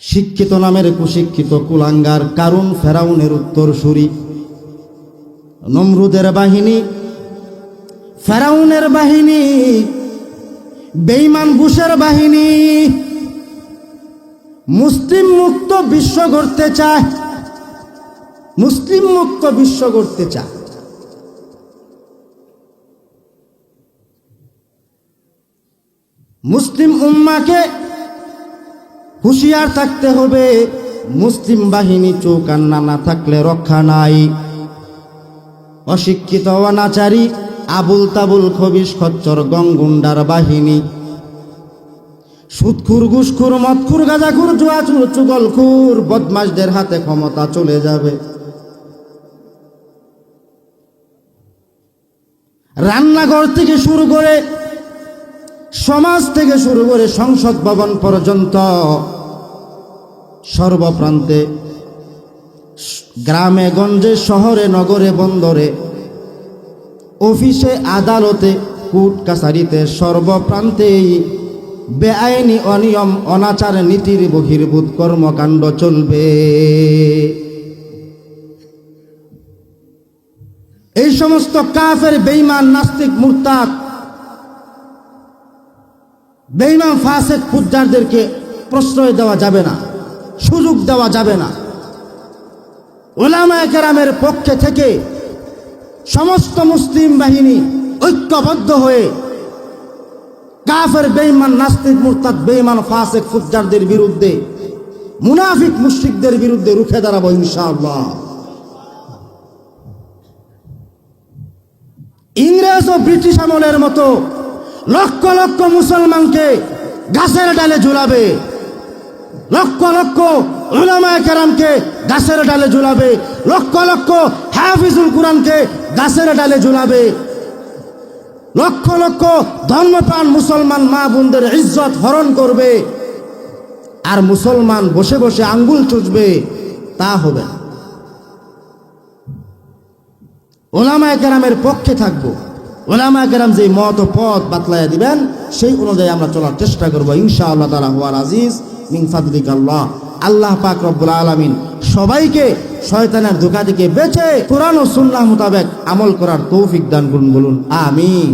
শিক্ষিত নামের কুশিক্ষিত কুলাঙ্গার কারুন ফেরাউনের উত্তরসূরি, নমরুদের বাহিনী, ফেরাউনের বাহিনী, বেঈমান বুশের বাহিনী মুসলিম মুক্ত বিশ্ব গড়তে চায়, মুসলিম মুক্ত বিশ্ব গড়তে চায়। মুসলিম উম্মাকে হুঁশিয়ার থাকতে হবে, মুসলিম বাহিনী চৌকান্না না থাকলে রক্ষা নাই। অশিক্ষিত অনাচারী আবুল তাবুল খবিশ খচ্চর গঙ্গুন্ডার বাহিনী, সুদখুর ঘুষখুর মদখুর গাঁজাখুর জুয়াচুর চুগলখুর বদমাশদের হাতে ক্ষমতা চলে যাবে। রান্নাঘর থেকে শুরু করে সমাজ থেকে শুরু করে সংসদ ভবন পর্যন্ত সর্বপ্রান্তে, গ্রামে গঞ্জে শহরে নগরে বন্দরে অফিসে আদালতে কোর্ট কাছারিতে সর্বপ্রান্তেই বেআইনি অনিয়ম অনাচার নীতির বহির্ভূত কর্মকাণ্ড চলবে। এই সমস্ত কাফের বেঈমান নাস্তিক মুরতাদ বেঈমান ফাসিক ফুজ্জারদেরকে প্রশ্রয় দেওয়া যাবে না, সুযোগ দেওয়া যাবে না। উলামায়ে কেরামের পক্ষে থেকে সমস্ত মুসলিম বাহিনী ঐক্যবদ্ধ হয়ে কাফের বেঈমান নাস্তিক মুরতাদ বেঈমান ফাসিক ফুজ্জারদের বিরুদ্ধে, মুনাফিক মুশরিকদের বিরুদ্ধে রুখে দাঁড়াবো ইনশাআল্লাহ। ইংরেজ ও ব্রিটিশ আমলের মতো লক্ষ লক্ষ মুসলমানকে গাছের ডালে ঝুলাবে, লক্ষ লক্ষ উলামায়ে কেরামকে গাছের ডালে ঝুলাবে, লক্ষ লক্ষ হাফিজুল কুরআনকে গাছের ডালে ঝুলাবে, লক্ষ লক্ষ ধর্মপ্রাণ মুসলমান মা বোনদের ইজ্জত হরণ করবে, আর মুসলমান বসে বসে আঙ্গুল চুষবে, তা হবে না। উলামায়ে কেরামের পক্ষে থাকবো, উলামায়ে কেরাম যে মত ও পথ বাতলাইয়া দিবেন সেই অনুযায়ী আমরা চলার চেষ্টা করবো ইনশাআল্লাহ তাআলা। হুয়াল আজিজ মিন ফাদলিকাল্লাহ। আল্লাহ পাক রব্বুল আলামিন সবাইকে শয়তানের ধোঁকা থেকে বেঁচে কোরআন ও সুন্নাহ মোতাবেক আমল করার তৌফিক দান করুন, বলুন আমিন।